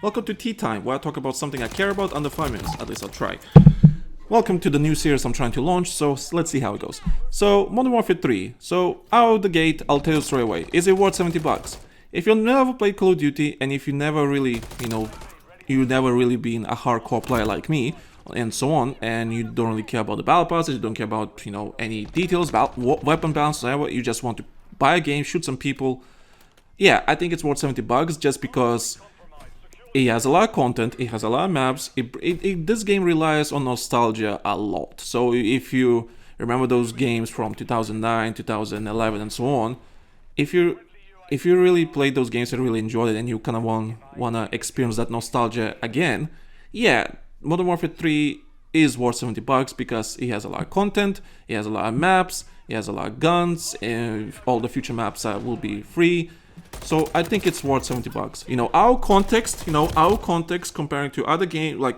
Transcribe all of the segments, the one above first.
Welcome to Tea Time, where I talk about something I care about under 5 minutes, at least I'll try. Welcome to the new series I'm trying to launch, so let's see how it goes. So, Modern Warfare 3. So, out of the gate, I'll tell you straight away, is it worth $70? If you've never played Call of Duty, and if you never really, you've never really been a hardcore player like me, and so on, and you don't really care about the battle passes, you don't care about, any details, about weapon balance, whatever, you just want to buy a game, shoot some people, yeah, I think it's worth $70 just because it has a lot of content, it has a lot of maps, this game relies on nostalgia a lot. So if you remember those games from 2009, 2011 and so on, if you really played those games and really enjoyed it and you kind of wanna experience that nostalgia again, yeah, Modern Warfare 3 is worth $70 because it has a lot of content, it has a lot of maps, it has a lot of guns, and all the future maps will be free. So I think it's worth $70. Our context comparing to other games, like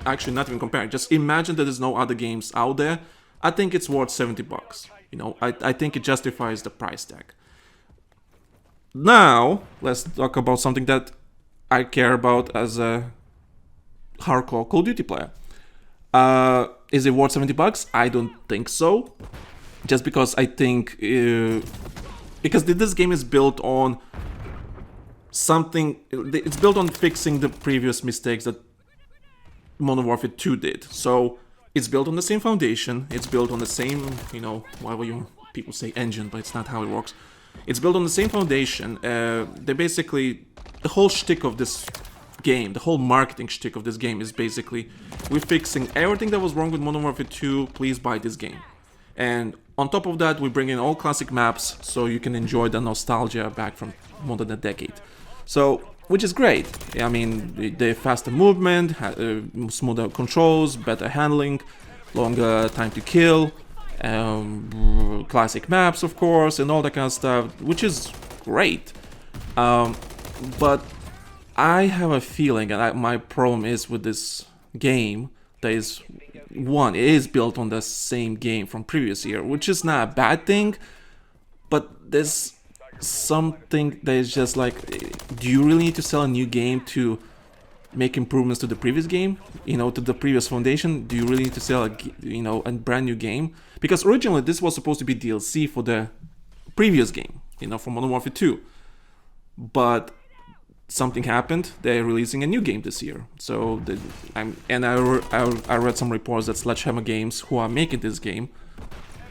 actually not even comparing, just imagine that there's no other games out there. I think it's worth $70. I think it justifies the price tag. Now let's talk about something that I care about as a hardcore Call of Duty player. Is it worth $70? I don't think so. Just because I think because this game is built on something, it's built on fixing the previous mistakes that Modern Warfare 2 did. So it's built on the same foundation, it's built on the same, whatever people say engine, but it's not how it works. It's built on the same foundation. They basically, the whole shtick of this game, the whole marketing shtick of this game is basically, we're fixing everything that was wrong with Modern Warfare 2, please buy this game. And on top of that, we bring in all classic maps so you can enjoy the nostalgia back from more than a decade. So, which is great. I mean, the faster movement, smoother controls, better handling, longer time to kill, classic maps, of course, and all that kind of stuff, which is great. But I have a feeling, and my problem is with this game, that is, one, it is built on the same game from previous year, which is not a bad thing, but there's something that is just like, do you really need to sell a new game to make improvements to the previous game, to the previous foundation? Do you really need to sell a brand new game? Because originally this was supposed to be DLC for the previous game, for Modern Warfare 2, but something happened. They're releasing a new game this year. So I read some reports that Sledgehammer Games, who are making this game,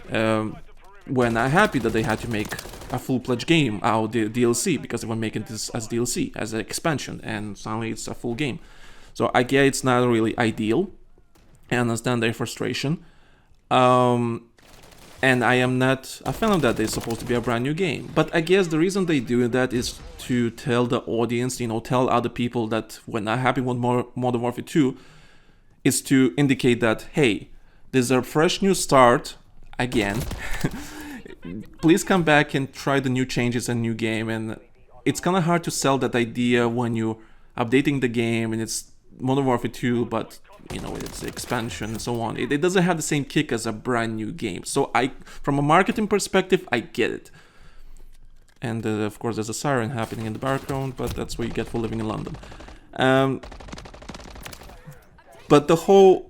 were not happy that they had to make a full-fledged game out of the DLC, because they were making this as DLC, as an expansion, and suddenly it's a full game. So I get it's not really ideal. I understand their frustration. And I am not a fan of that. They're supposed to be a brand new game. But I guess the reason they do that is to tell the audience, tell other people that we're not happy with Modern Warfare 2, is to indicate that, hey, this is a fresh new start, again. Please come back and try the new changes and new game. And it's kind of hard to sell that idea when you're updating the game and it's Modern Warfare 2, but it's expansion and so on. It doesn't have the same kick as a brand new game. So from a marketing perspective, I get it. And of course, there's a siren happening in the background, but that's what you get for living in London. But the whole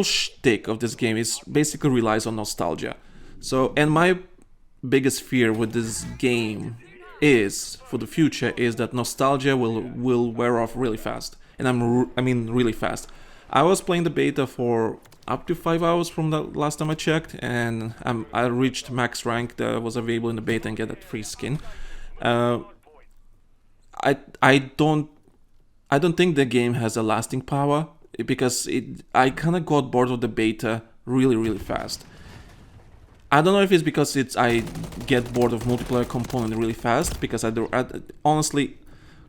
shtick of this game is basically relies on nostalgia. So, and my biggest fear with this game is, for the future, is that nostalgia will wear off really fast. And I mean really fast. I was playing the beta for up to 5 hours from the last time I checked, and I reached max rank that was available in the beta and get that free skin. I don't think the game has a lasting power, because I kind of got bored of the beta really fast. I don't know if it's because I get bored of multiplayer component really fast, because honestly,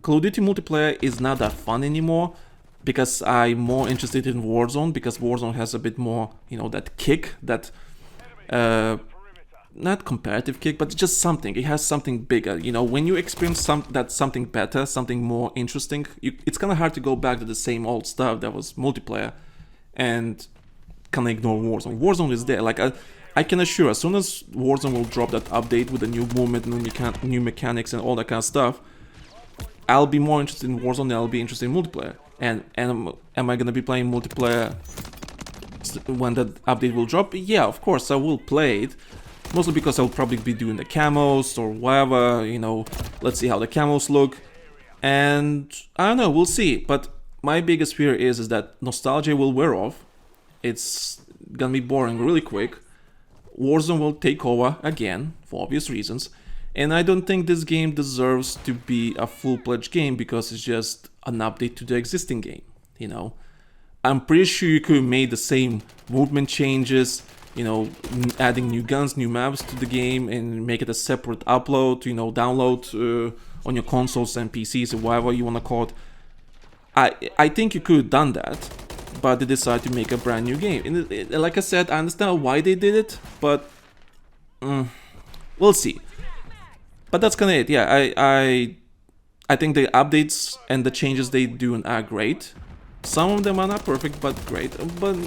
Call of Duty multiplayer is not that fun anymore, because I'm more interested in Warzone, because Warzone has a bit more, that kick, that, not competitive kick, but just something. It has something bigger, when you experience something better, something more interesting, it's kind of hard to go back to the same old stuff that was multiplayer and kind of ignore Warzone. Warzone is there, like, I can assure, as soon as Warzone will drop that update with the new movement, new mechanics and all that kind of stuff, I'll be more interested in Warzone than I'll be interested in multiplayer. And am I gonna be playing multiplayer when that update will drop? Yeah, of course I will play it. Mostly because I'll probably be doing the camos or whatever, you know, let's see how the camos look. And I don't know, we'll see. But my biggest fear is that nostalgia will wear off. It's gonna be boring really quick. Warzone will take over again, for obvious reasons. And I don't think this game deserves to be a full-fledged game because it's just an update to the existing game, you know. I'm pretty sure you could have made the same movement changes, you know, adding new guns, new maps to the game and make it a separate upload, you know, download on your consoles and PCs or whatever you want to call it. I think you could have done that, but they decided to make a brand new game. And like I said, I understand why they did it, but we'll see. But that's kind of it. Yeah, I think the updates and the changes they do are great. Some of them are not perfect, but great. But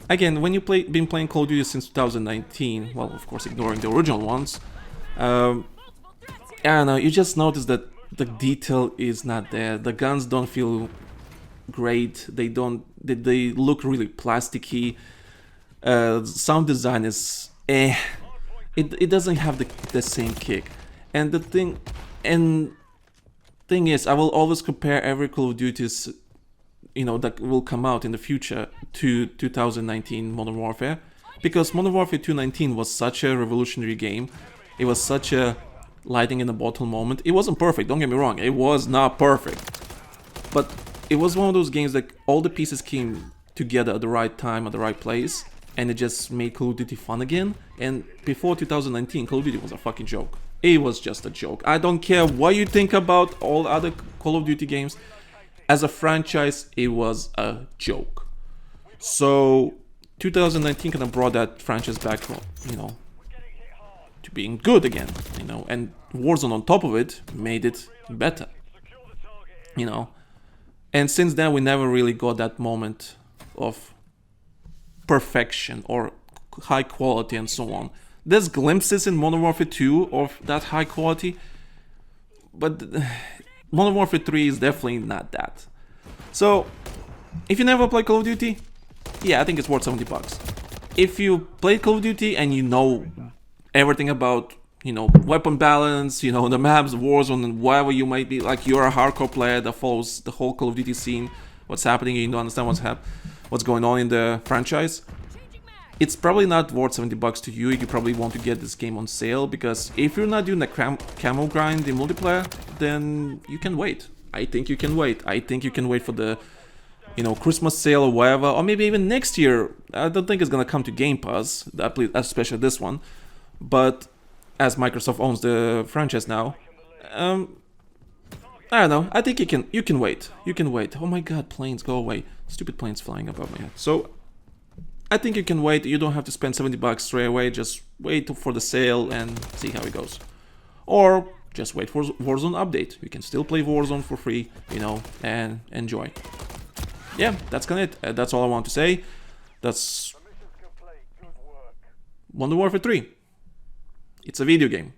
again, when you been playing Call of Duty since 2019, well, of course, ignoring the original ones, I don't know, you just notice that the detail is not there. The guns don't feel great. They look really plasticky. Sound design is It doesn't have the same kick. And the thing is, I will always compare every Call of Duty's, you know, that will come out in the future to 2019 Modern Warfare, because Modern Warfare 2019 was such a revolutionary game. It was such a lightning in the bottle moment. It wasn't perfect, don't get me wrong, it was not perfect, but it was one of those games that all the pieces came together at the right time, at the right place, and it just made Call of Duty fun again. And before 2019, Call of Duty was a fucking joke. It was just a joke. I don't care what you think about all other Call of Duty games. As a franchise, it was a joke. So 2019 kind of brought that franchise back, you know, to being good again, you know, and Warzone on top of it made it better, you know. And since then, we never really got that moment of perfection or high quality and so on. There's glimpses in Modern Warfare 2 of that high quality, but Modern Warfare 3 is definitely not that. So, if you never played Call of Duty, yeah, I think it's worth $70. If you played Call of Duty and you know everything about, you know, weapon balance, you know, the maps, Warzone, and whatever you might be, like you're a hardcore player that follows the whole Call of Duty scene, what's happening, and you don't understand what's going on in the franchise, it's probably not worth $70 to you. You probably want to get this game on sale, because if you're not doing the camo grind in multiplayer, then you can wait. I think you can wait. I think you can wait for the, you know, Christmas sale or whatever, or maybe even next year. I don't think it's gonna come to Game Pass, especially this one, but as Microsoft owns the franchise now, I don't know. I think you can wait. You can wait. Oh my god, planes, go away. Stupid planes flying above my head. So I think you can wait. You don't have to spend $70 straight away. Just wait for the sale and see how it goes. Or just wait for Warzone update. You can still play Warzone for free, you know, and enjoy. Yeah, that's kind of it. That's all I want to say. That's Modern Warfare 3. It's a video game.